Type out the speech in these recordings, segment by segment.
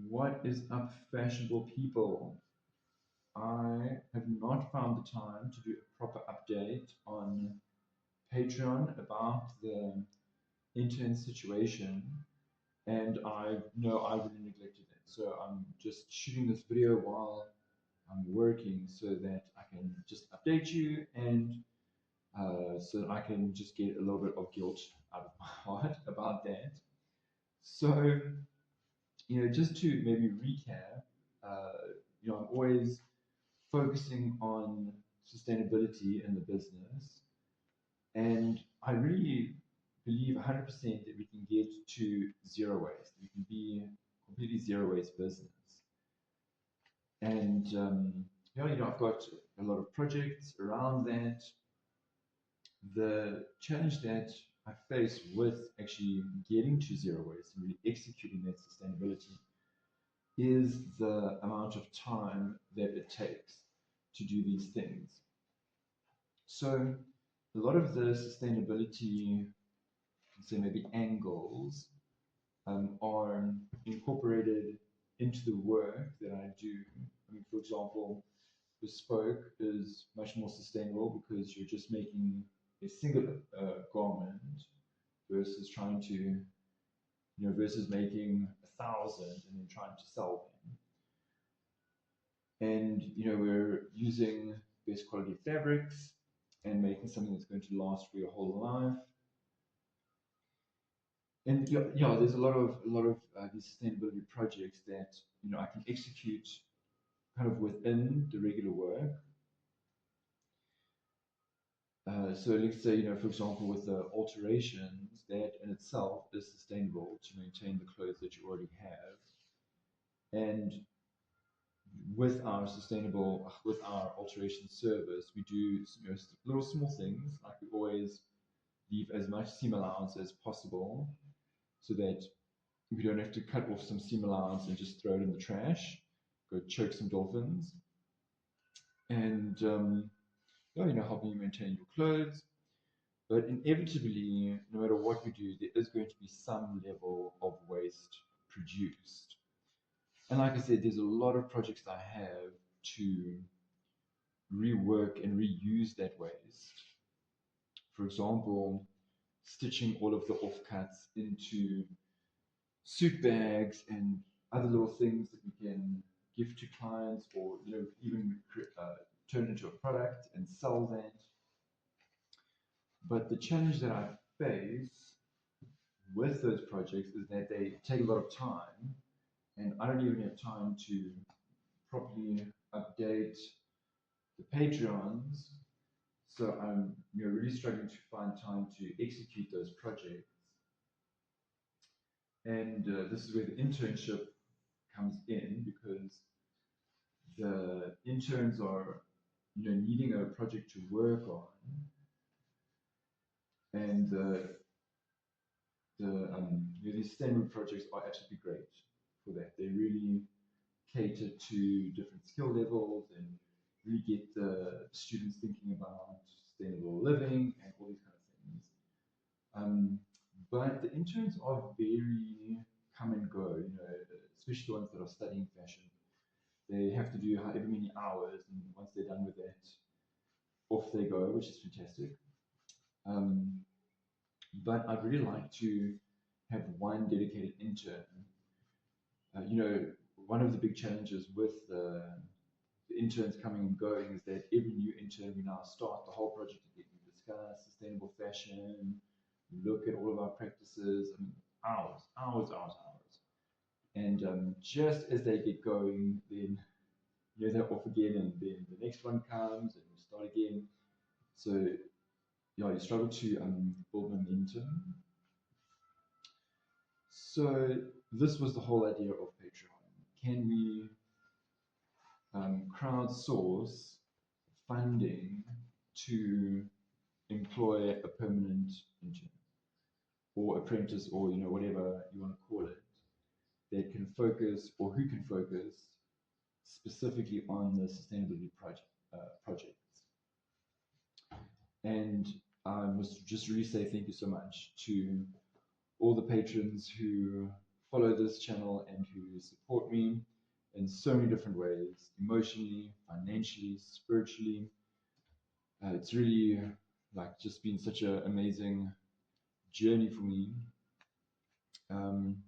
What is up, fashionable people? I have not found the time to do a proper update on Patreon about the intern situation, and I know I really neglected it. So I'm just shooting this video while I'm working so that I can just update you and so that I can just get a little bit of guilt out of my heart about that. So, just to maybe recap, I'm always focusing on sustainability in the business. And I really believe 100% that we can get to zero waste. We can be completely zero waste business. And I've got a lot of projects around that. The challenge that I face with actually getting to zero waste and really executing that sustainability is the amount of time that it takes to do these things. So a lot of the sustainability, say maybe angles, are incorporated into the work that I do. I mean, for example, bespoke is much more sustainable because you're just making a single garment versus trying to, versus making 1,000 and then trying to sell them. And we're using best quality fabrics and making something that's going to last for your whole life. And there's a lot of these sustainability projects that I can execute kind of within the regular work. So let's say for example with the alterations, that in itself is sustainable to maintain the clothes that you already have. And with our alteration service, we do little small things like we always leave as much seam allowance as possible so that we don't have to cut off some seam allowance and just throw it in the trash, go choke some dolphins, and helping you maintain your clothes. But inevitably, no matter what we do, there is going to be some level of waste produced. And like I said, there's a lot of projects I have to rework and reuse that waste. For example, stitching all of the offcuts into suit bags and other little things that we can give to clients, or even turn into a product and sell that. But the challenge that I face with those projects is that they take a lot of time, and I don't even have time to properly update the Patreons. So I'm really struggling to find time to execute those projects. And this is where the internship comes in, because the interns are needing a project to work on, and these STEM projects are absolutely great for that. They really cater to different skill levels and really get the students thinking about sustainable living and all these kind of things. But the interns are very come and go, especially the ones that are studying fashion. They have to do however many hours, and once they're done with that, off they go, which is fantastic. But I'd really like to have one dedicated intern. One of the big challenges with the interns coming and going is that every new intern we now start the whole project again. We discuss sustainable fashion, we look at all of our practices, and hours, hours, hours, hours. And just as they get going, then they're off again, and then the next one comes, and we start again. So you struggle to build momentum. So this was the whole idea of Patreon. Can we crowdsource funding to employ a permanent intern or apprentice, or whatever you want to call it, that can focus, or who can focus specifically on the sustainability projects. And I must just really say thank you so much to all the patrons who follow this channel and who support me in so many different ways, emotionally, financially, spiritually. It's really like just been such an amazing journey for me. Um,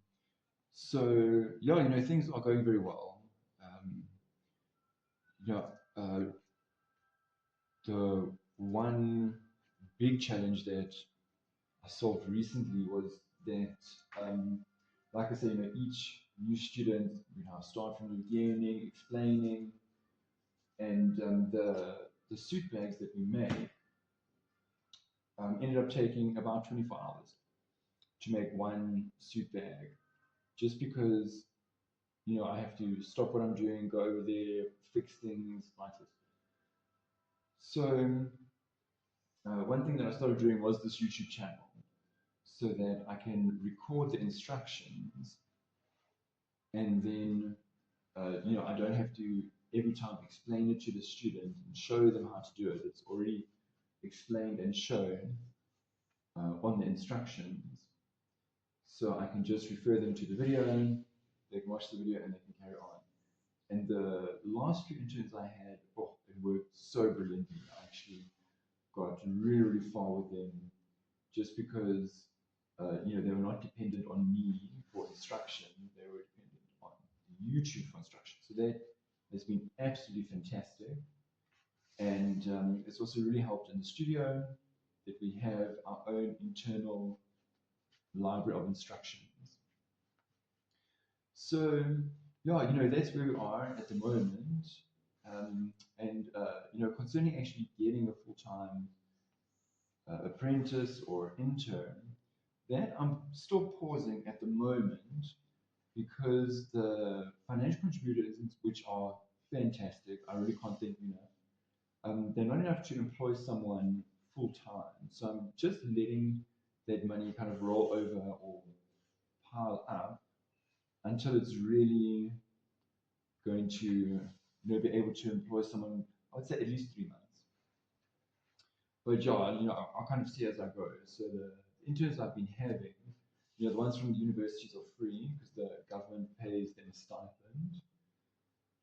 so yeah, things are going very well. Um, yeah, the one big challenge that I solved recently was that, like I say, each new student, start from the beginning, explaining, and the suit bags that we made ended up taking about 24 hours to make one suit bag, just because I have to stop what I'm doing, go over there, fix things like this. So one thing that I started doing was this YouTube channel, so that I can record the instructions, and then I don't have to every time explain it to the student and show them how to do it. It's already explained and shown on the instructions, so I can just refer them to the video. They can watch the video and they can carry on. And the last few interns I had, oh, it worked so brilliantly. I actually got really, really far with them, just because they were not dependent on me for instruction. They were dependent on YouTube for instruction. So that has been absolutely fantastic. And it's also really helped in the studio that we have our own internal library of instructions. So yeah, that's where we are at the moment. And concerning actually getting a full-time apprentice or intern, that I'm still pausing at the moment, because the financial contributors, which are fantastic, I really can't thank you enough. They're not enough to employ someone full time. So I'm just letting that money kind of roll over or pile up until it's really going to be able to employ someone. I would say at least 3 months. But yeah, I'll kind of see as I go. So the interns I've been having, the ones from the universities are free because the government pays them a stipend.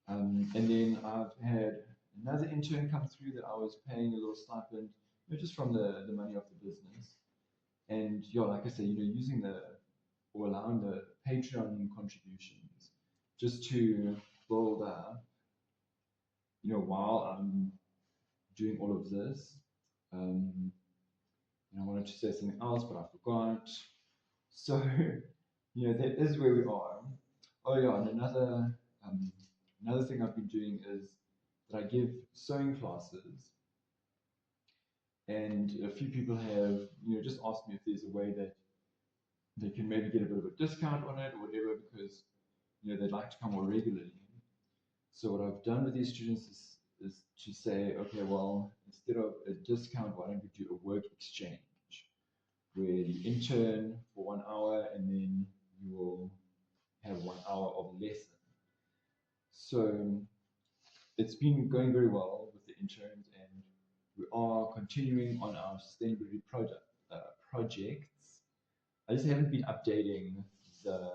And then I've had another intern come through that I was paying a little stipend, just from the money of the business. And yeah, like I say, using or allowing the Patreon contributions just to build up, while I'm doing all of this. I wanted to say something else, but I forgot. So, that is where we are. Oh yeah, and another thing I've been doing is that I give sewing classes, and a few people have, just asked me if there's a way that they can maybe get a bit of a discount on it or whatever, because they'd like to come more regularly. So what I've done with these students is to say, okay, well, instead of a discount, why don't we do a work exchange, where you intern for 1 hour and then you will have 1 hour of lesson. So it's been going very well with the interns, and we are continuing on our sustainability projects. I just haven't been updating the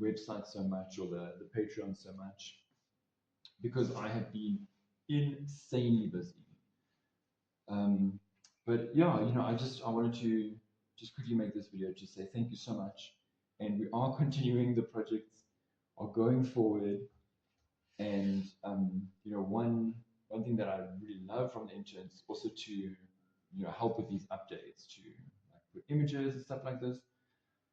website so much, or the Patreon so much, because I have been insanely busy. But yeah, I wanted to just quickly make this video to say thank you so much, and we are continuing. The projects are going forward, and one thing that I really love from the interns also to help with these updates, to like put images and stuff like this.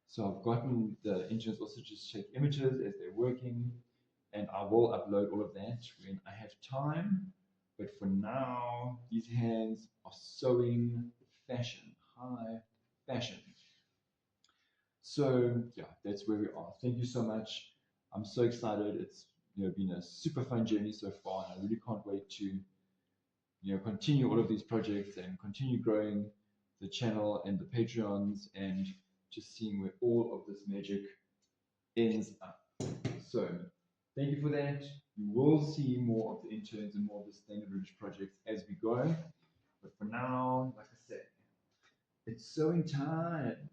So I've gotten the interns also just check images as they're working, and I will upload all of that when I have time. But for now, these hands are sewing fashion, high fashion. So yeah, that's where we are. Thank you so much. I'm so excited. It's been a super fun journey so far, and I really can't wait to continue all of these projects and continue growing the channel and the Patreons, and just seeing where all of this magic ends up. So thank you for that. You will see more of the interns and more of the sustainability projects as we go. But for now, like I said, it's sewing time.